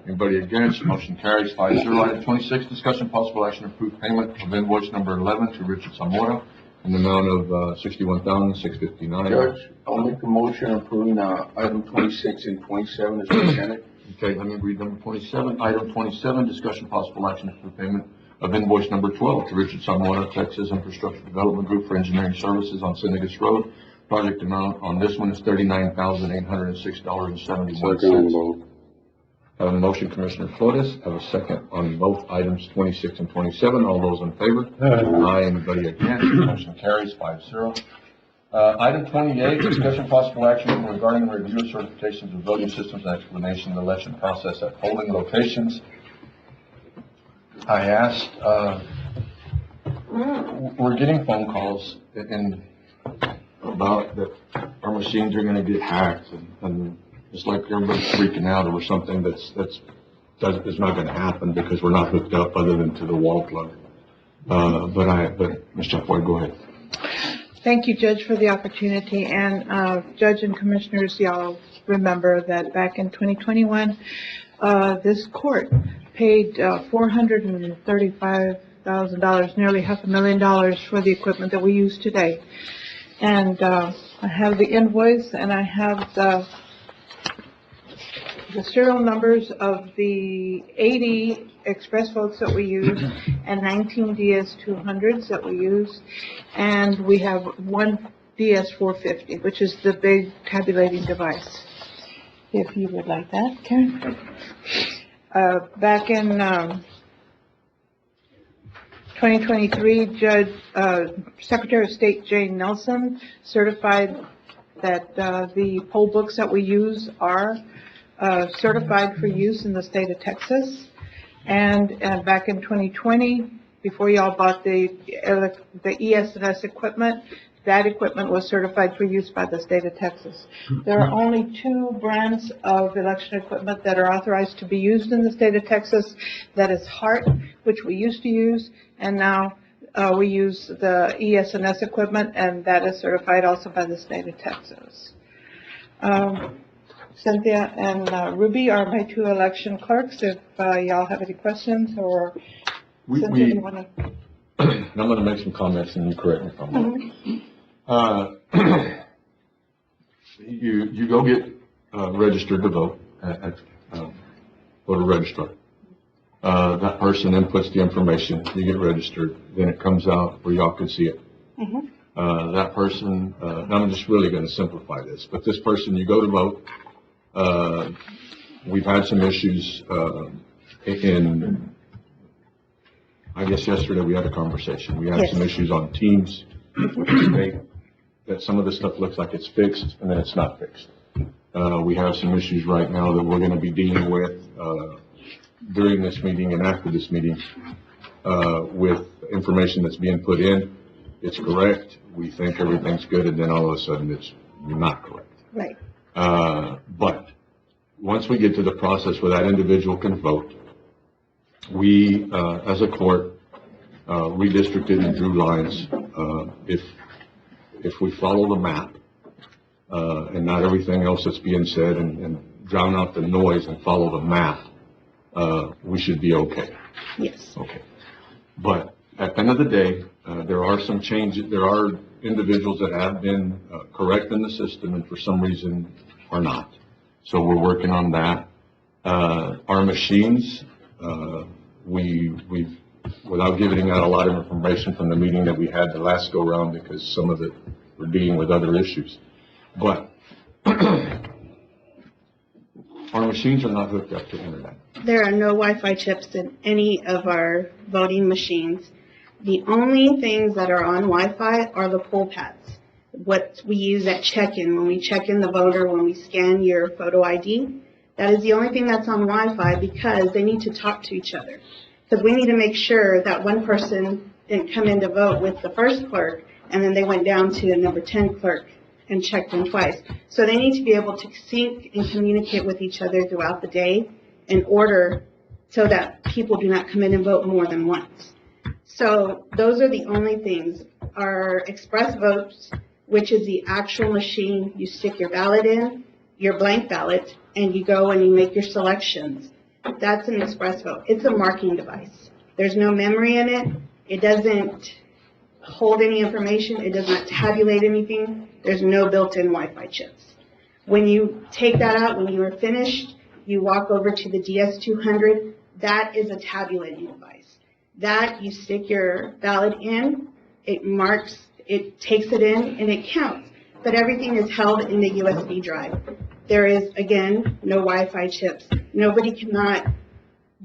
Anybody against? Motion carries 5-0. Item 26, discussion possible action approve payment of invoice number 11 to Richard Zamora in the amount of $61,659. Judge, I'll make a motion approving item 26 and 27 as presented. Okay, let me read number 27. Item 27, discussion possible action approve payment of invoice number 12 to Richard Zamora, Texas Infrastructure Development Group for engineering services on Senegas Road. Project amount on this one is $39,806.71. I have a motion, Commissioner Flores. I have a second on both items 26 and 27. All those in favor? Aye. Anybody against? Motion carries 5-0. Item 28, discussion possible action regarding the review of certifications of voting systems and explanation of the election process at polling locations. I asked, we're getting phone calls about that our machines are going to get hacked, and it's like everybody's freaking out over something that's not going to happen because we're not hooked up other than to the wall plug. But Ms. Chapoy, go ahead. Thank you, Judge, for the opportunity. And Judge and Commissioners, y'all remember that back in 2021, this court paid $435,000, nearly $500,000 for the equipment that we use today. And I have the invoice and I have the serial numbers of the 80 express votes that we use and 19 DS-200s that we use. And we have one DS-450, which is the big tabulating device. If you would like that, Karen. Back in 2023, Secretary of State Jane Nelson certified that the poll books that we use are certified for use in the state of Texas. And back in 2020, before y'all bought the ES&S equipment, that equipment was certified for use by the state of Texas. There are only 2 brands of election equipment that are authorized to be used in the state of Texas. That is HART, which we used to use, and now we use the ES&S equipment, and that is certified also by the state of Texas. Cynthia and Ruby are my 2 election clerks. If y'all have any questions, or Cynthia, you want to? I'm going to make some comments, and you correct me if I'm wrong. You go get registered to vote at voter registrar. That person inputs the information, you get registered, then it comes out where y'all can see it. That person, and I'm just really going to simplify this, but this person, you go to vote. We've had some issues I guess yesterday we had a conversation. We had some issues on Teams with the state, that some of the stuff looks like it's fixed and then it's not fixed. We have some issues right now that we're going to be dealing with during this meeting and after this meeting with information that's being put in. It's correct. We think everything's good, and then all of a sudden it's not correct. Right. But once we get to the process where that individual can vote, we, as a court, redistricted and drew lines. If we follow the map, and not everything else that's being said, and drown out the noise and follow the map, we should be okay. Yes. Okay. But at the end of the day, there are some changes. There are individuals that have been correct in the system and for some reason are not. So we're working on that. Our machines, we've, without giving out a lot of information from the meeting that we had the last go round, because some of it we're dealing with other issues. But our machines are not hooked up to internet. There are no Wi-Fi chips in any of our voting machines. The only things that are on Wi-Fi are the poll pads. What we use at check-in, when we check in the voter, when we scan your photo ID, that is the only thing that's on Wi-Fi, because they need to talk to each other. Because we need to make sure that one person didn't come in to vote with the first clerk, and then they went down to the number 10 clerk and checked in twice. So they need to be able to sync and communicate with each other throughout the day in order so that people do not come in and vote more than once. So those are the only things. Our express votes, which is the actual machine, you stick your ballot in, your blank ballot, and you go and you make your selections. That's an express vote. It's a marking device. There's no memory in it. It doesn't hold any information. It does not tabulate anything. There's no built-in Wi-Fi chips. When you take that out, when you are finished, you walk over to the DS-200. That is a tabulating device. That you stick your ballot in, it marks, it takes it in, and it counts. But everything is held in the USB drive. There is, again, no Wi-Fi chips. Nobody cannot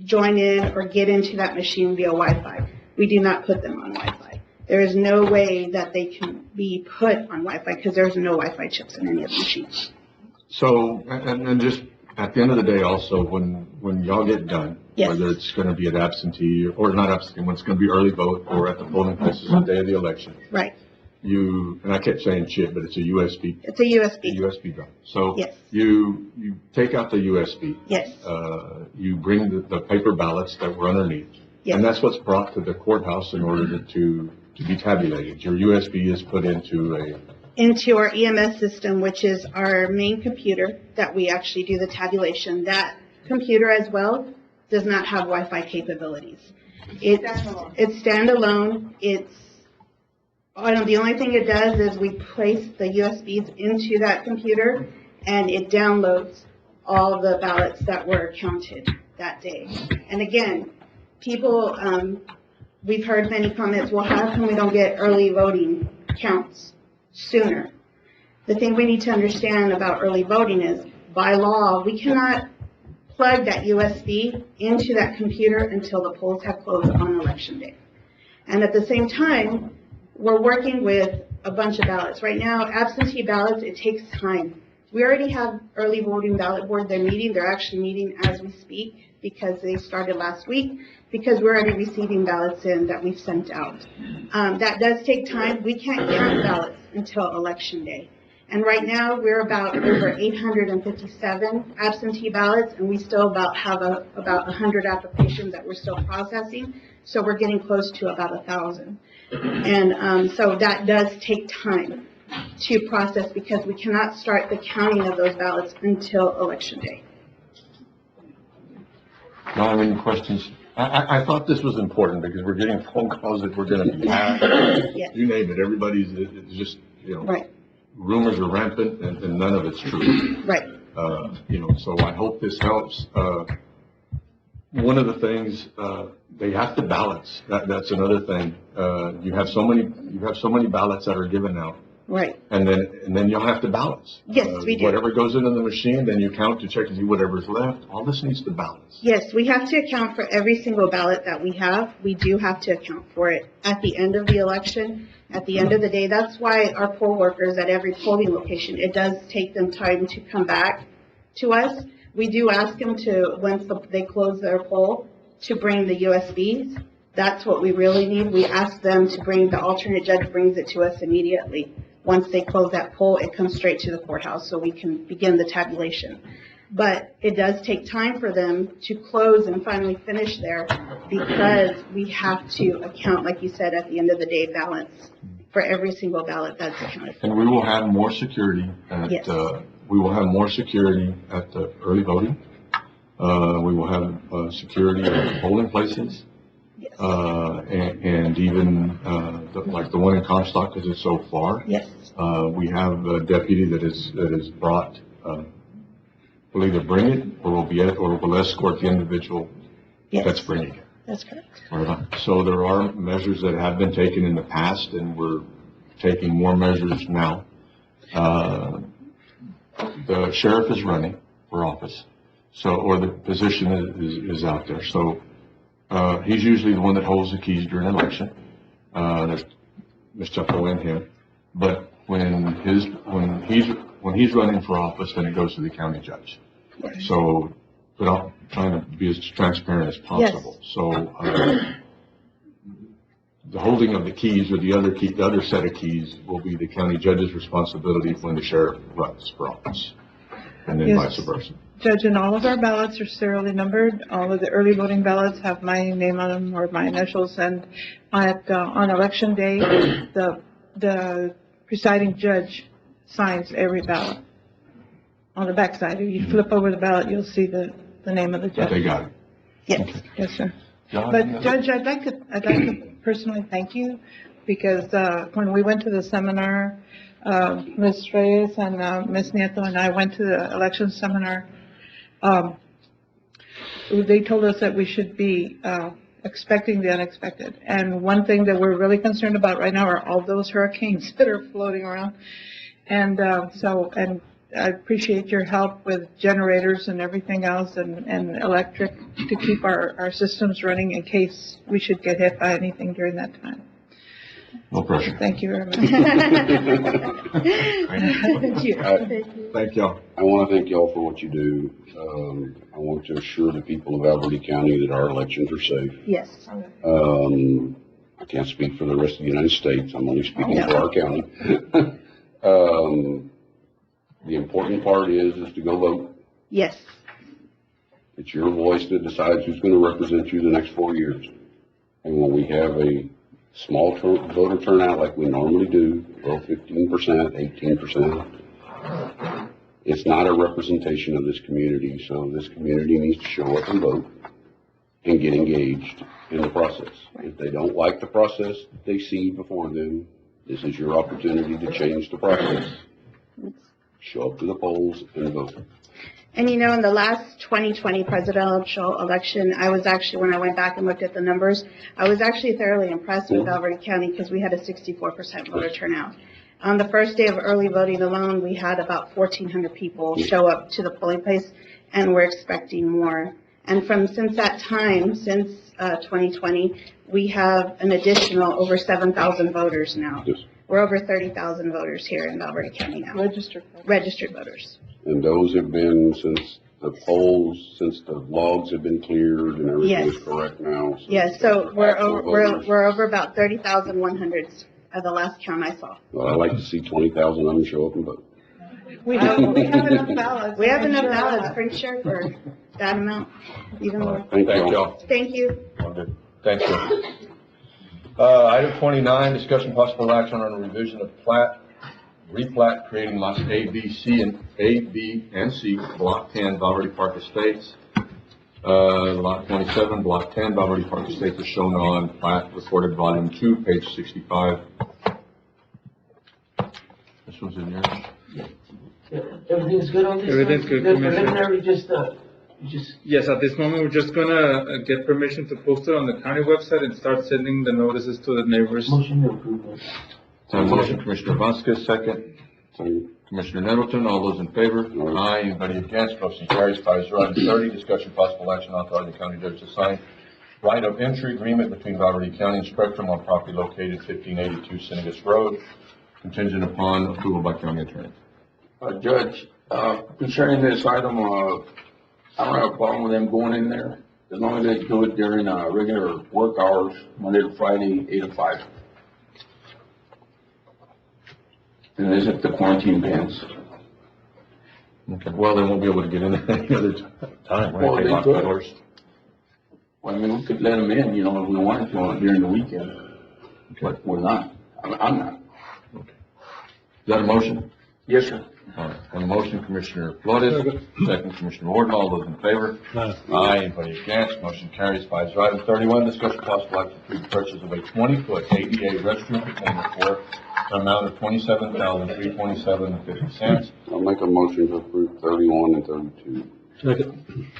join in or get into that machine via Wi-Fi. We do not put them on Wi-Fi. There is no way that they can be put on Wi-Fi because there's no Wi-Fi chips in any of the machines. So, and just at the end of the day also, when y'all get done, Yes. whether it's going to be at absentee or not absentee, when it's going to be early vote or at the polling places the day of the election, Right. you, and I kept saying chip, but it's a USB. It's a USB. A USB drive. So Yes. you take out the USB. Yes. You bring the paper ballots that were underneath. Yes. And that's what's brought to the courthouse in order to be tabulated. Your USB is put into Into our EMS system, which is our main computer that we actually do the tabulation. That computer as well does not have Wi-Fi capabilities. It's standalone. The only thing it does is we place the USBs into that computer and it downloads all the ballots that were counted that day. And again, people, we've heard many comments, well, how come we don't get early voting counts sooner? The thing we need to understand about early voting is, by law, we cannot plug that USB into that computer until the polls have closed on election day. And at the same time, we're working with a bunch of ballots. Right now, absentee ballots, it takes time. We already have early voting ballot board. They're meeting. They're actually meeting as we speak because they started last week, because we're already receiving ballots in that we've sent out. That does take time. We can't count ballots until election day. And right now, we're about over 857 absentee ballots, and we still have about 100 applications that we're still processing. So we're getting close to about 1,000. And so that does take time to process, because we cannot start the counting of those ballots until election day. Do I have any questions? I thought this was important because we're getting phone calls that we're going to be hacked. Yes. You name it. Everybody's, it's just, you know. Right. Rumors are rampant and none of it's true. Right. You know, so I hope this helps. One of the things, they have to balance. That's another thing. You have so many ballots that are given out. Right. And then you'll have to balance. Yes, we do. Whatever goes into the machine, then you count to check to see whatever's left. All this needs to balance. Yes, we have to account for every single ballot that we have. We do have to account for it at the end of the election, at the end of the day. That's why our poll workers at every polling location, it does take them time to come back to us. We do ask them to, once they close their poll, to bring the USBs. That's what we really need. We ask them to bring, the alternate judge brings it to us immediately. Once they close that poll, it comes straight to the courthouse so we can begin the tabulation. But it does take time for them to close and finally finish there, because we have to account, like you said, at the end of the day, balance for every single ballot that's accounted for. And we will have more security at, Yes. we will have more security at the early voting. We will have, security at polling places. Yes. And even, like the one in Comstock, because it's so far. Yes. We have a deputy that is brought, will either bring it or will escort the individual Yes. that's bringing it. That's correct. So there are measures that have been taken in the past, and we're taking more measures now. The sheriff is running for office, or the position is out there. So he's usually the one that holds the keys during election. There's Ms. Chapo and him. But when he's running for office, then it goes to the county judge. So, but I'm trying to be as transparent as possible. Yes. So, the holding of the keys, or the other set of keys, will be the county judge's responsibility when the sheriff runs for office, and then Yes. vice versa. Judge, and all of our ballots are serially numbered. All of the early voting ballots have my name on them or my initials, and on election day, the presiding judge signs every ballot. On the backside, if you flip over the ballot, you'll see the name of the But judge. they got it. Yes. Yes, sir. John, But Judge, I'd like to personally thank you, because when we went to the seminar, Ms. Reyes and Ms. Nieto and I went to the election seminar. They told us that we should be expecting the unexpected. And one thing that we're really concerned about right now are all those hurricanes that are floating around. And and I appreciate your help with generators and everything else, and electric, to keep our systems running in case we should get hit by anything during that time. no pressure. Thank you very much. Thank you. Thank y'all. I want to thank y'all for what you do. I want to assure the people of Alberta County that our elections are safe. Yes. I can't speak for the rest of the United States. I'm only speaking for our county. The important part is to go vote. Yes. It's your voice that decides who's going to represent you the next 4 years. And when we have a small voter turnout like we normally do, well, 15%, 18%, it's not a representation of this community. So this community needs to show up and vote and get engaged in the process. If they don't like the process they see before them, this is your opportunity to change the process. Show up to the polls and vote. And you know, in the last 2020 presidential election, I was actually, when I went back and looked at the numbers, I was actually thoroughly impressed with Alberta County because we had a 64% voter turnout. On the first day of early voting alone, we had about 1,400 people show up to the polling place, and we're expecting more. And since that time, since 2020, we have an additional over 7,000 voters now. Yes. We're over 30,000 voters here in Alberta County now. Registered voters. And those have been since the polls, since the logs have been cleared and everything is Yes. correct now? Yes, so we're Actual over, voters. we're over about 30,100 at the last count I saw. Well, I'd like to see 20,000 of them show up, but We have enough ballots. We have I'm enough sure of ballots, that. pretty sure, for that amount, even more. thank Thank you. y'all. Thank you. Thank you. Item 29, discussion possible action on a revision of replat creating lots A, B, and C, Block 10, Valverde Park Estates. Lot 27, Block 10, Valverde Park Estates is shown on plat recorded volume 2, page 65. This one's in yours. Everything's good on this? Everything's good, The Commissioner. preliminary, just. Yes, at this moment, we're just gonna get permission to post it on the county website and start sending the notices to the neighbors. Motion to approve. Motion, Commissioner Vasquez, second. Commissioner Nettleton, all those in favor? Aye. Anybody against? Motion carries 5-0. Item 30, discussion possible action authorizing the county judge to sign right of entry agreement between Valverde County and Spectrum on property located 1582 Senegas Road, contingent upon approval by county attorney. Judge, concerning this item, I don't have a problem with them going in there, as long as they do it during, regular work hours, Monday to Friday, 8 to 5. And this is the quarantine bans. Okay, well, they won't be able to get in at any other time, right? Well, They they lock the could. doors. Well, I mean, we could let them in, you know, if we wanted to during the weekend, but we're not. I'm not. Is that a motion? Yes, sir. All right, on the motion, Commissioner Flores, second Commissioner Ward, all those in favor? Aye. Anybody against? Motion carries 5-0. Item 31, discussion possible action to approve the purchase of a 20-foot ADA restroom container for an amount of $27,327.50. I'll make a motion to approve 31 and 32.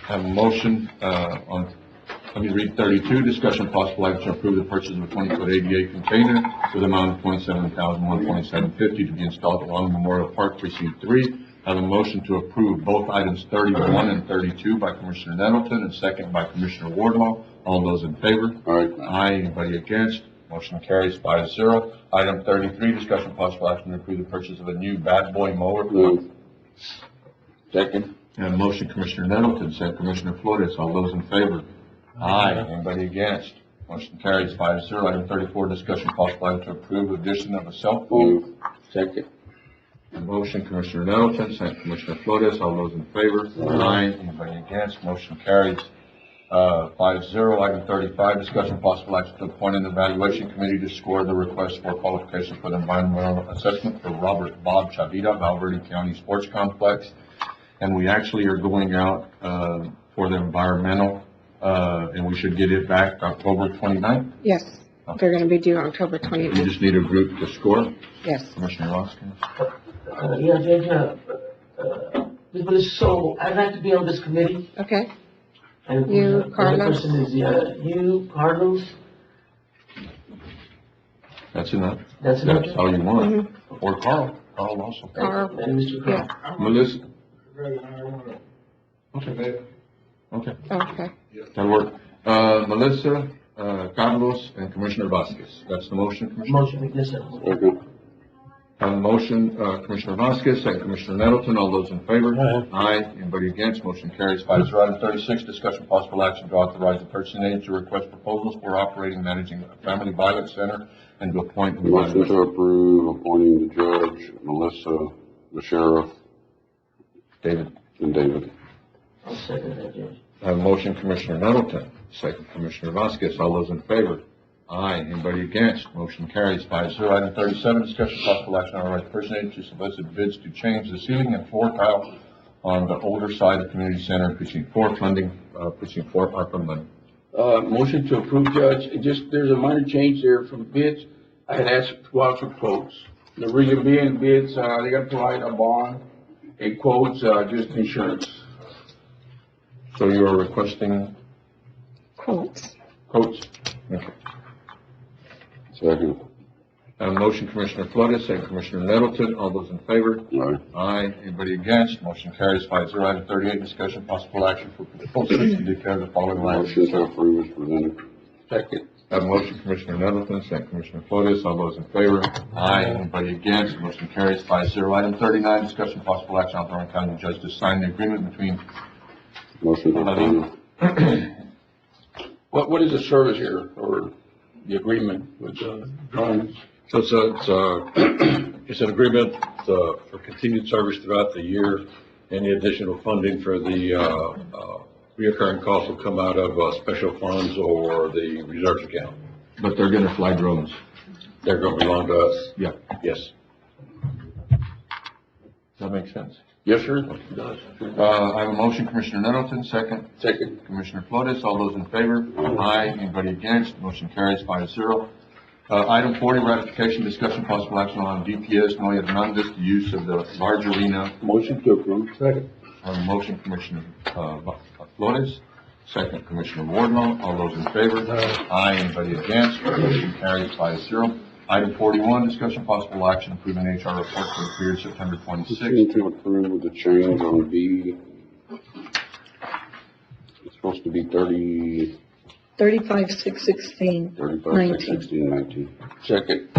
Have a motion, let me read 32, discussion possible action to approve the purchase of a 20-foot ADA container for the amount of $27,127.50 to be installed along Memorial Park Precinct 3. Have a motion to approve both items 31 and 32 by Commissioner Nettleton and second by Commissioner Wardlaw. All those in favor? Aye. Anybody against? Motion carries 5-0. Item 33, discussion possible action to approve the purchase of a new Bad Boy mower. Move. Second. And a motion, Commissioner Nettleton, second Commissioner Flores. All those in favor? Aye. Anybody against? Motion carries 5-0. Item 34, discussion possible action to approve addition of a cell phone. Move. Second. A motion, Commissioner Nettleton, second Commissioner Flores. All those in favor? Aye. Anybody against? Motion carries 5-0. Item 35, discussion possible action to appoint an evaluation committee to score the request for qualification for the environmental assessment for Robert Bob Chavita, Valverde County Sports Complex. And we actually are going out for the environmental, and we should get it back October 29th. Yes, they're going to be due October We 29th. just need a group to score. Yes. Commissioner Vasquez. Yeah, Judge, so I'd like to be on this committee. Okay. And You, the other Carlos? person is, you, Carlos, That's enough. That's enough? That's all you want. Or Carl. Carl also. Carl. and Mr. Carl. Melissa. Okay, babe. Okay, Okay. that'll work. Melissa, Carlos, and Commissioner Vasquez. That's the motion, Commissioner? Motion, yes, sir. Second. On the motion, Commissioner Vasquez, second Commissioner Nettleton, all those in favor? Aye. Anybody against? Motion carries 5-0. Item 36, discussion possible action to authorize the purchasing agent to request proposals for operating, managing a family violence center and to appoint. Motion to approve appointing the judge, Melissa, the sheriff, David. and David. I'll second that, Judge. I have a motion, Commissioner Nettleton, second Commissioner Vasquez, all those in favor? Aye. Anybody against? Motion carries 5-0. Item 37, discussion possible action on the right to person agent to solicit bids to change the ceiling and floor tile on the older side of the community center, precinct 4, funding, precinct 4, ARPA money. Motion to approve, Judge. It just, there's a minor change there from bids. I had asked to go out for quotes. The reason being bids, they gotta provide a bond, and quotes, just insurance. So you are requesting Quotes. quotes? Okay. Second. Motion Commissioner Flores, second Commissioner Nettleton. All those in favor? Aye. Aye. Anybody against? Motion carries 5-0. Item 38, discussion possible action for proposal to declare the following lands. Motion to approve is presented. Second. Have a motion Commissioner Nettleton, second Commissioner Flores. All those in favor? Aye. Anybody against? Motion carries 5-0. Item 39, discussion possible action on Lorraine County Judge to sign the agreement between. Motion to approve. What is the service here, or the agreement with, John? So it's an agreement, for continued service throughout the year. Any additional funding for the, reoccurring costs will come out of, special funds or the reserves account. But they're gonna fly drones. They're gonna belong to us. Yeah. Yes. Does that make sense? Yes, sir. It does. I have a motion, Commissioner Nettleton, second. Second. Commissioner Flores, all those in favor? Aye. Anybody against? Motion carries 5-0. Item 40, ratification, discussion, possible action on DPS Noya Hernandez, the use of the large arena. Motion to approve. Second. I have a motion, Commissioner, Flores, second, Commissioner Wardlaw, all those in favor? Aye. Anybody against? Motion carries 5-0. Item 41, discussion, possible action, approving HR report for the period September 26th. Motion to approve the change on B. It's supposed to be 35,616. 19. Second.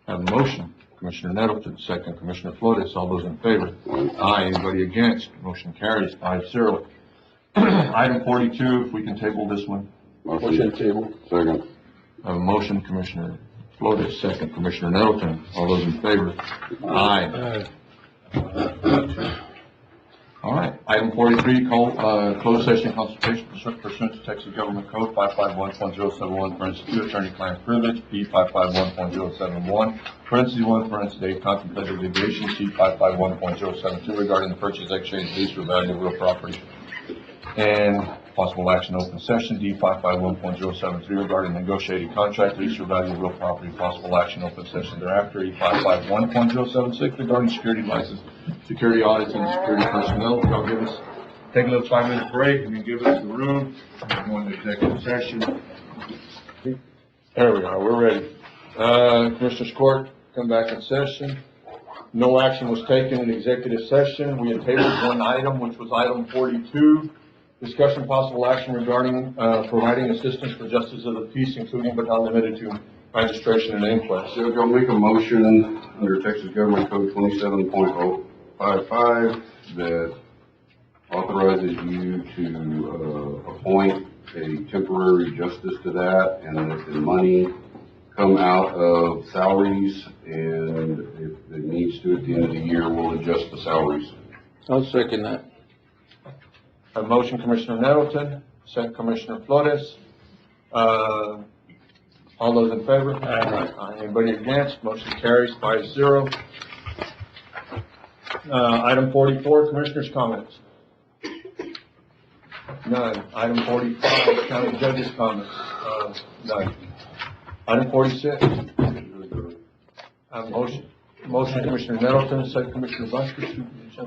I have a motion, Commissioner Nettleton, second, Commissioner Flores, all those in favor? Aye. Anybody against? Motion carries 5-0. Item 42, if we can table this one. Motion table. Second. I have a motion, Commissioner Flores, second, Commissioner Nettleton, all those in favor? Aye. All right, item 43, closed session consultation pursuant to Texas Government Code 551.071, parentheses 2, attorney-client privilege, B 551.071, parentheses 1, parentheses 8, contemplated litigation, C 551.072, regarding the purchase, exchange, lease, or value of real property, and possible action open session, D 551.073, regarding negotiated contract, lease, or value of real property, possible action open session thereafter, E 551.076, regarding security license, security audits, and security personnel. Y'all take a little 5-minute break, and then give us the room, and go into executive session. There we are, we're ready. Commissioners Court, come back in session. No action was taken in executive session. We had tabled one item, which was item 42. Discussion possible action regarding, providing assistance for justice of the peace, including but not limited to registration and inquest. Judge, I'll make a motion under Texas Government Code 27.055 that authorizes you to appoint a temporary justice to that, and that the money come out of salaries, and if it needs to at the end of the year, we'll adjust the salaries. I'll second that. A motion, Commissioner Nettleton, second, Commissioner Flores. All those in favor? Aye. Anybody against? Motion carries 5-0. Item 44, Commissioners' comments. None. Item 45, County Judge's comments. None. Item 46. Motion, Commissioner Nettleton, second, Commissioner Vasquez.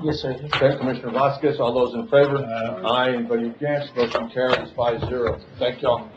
Yes, sir. Second, Commissioner Vasquez. All those in favor? Aye. Anybody against? Motion carries 5-0. Thank y'all.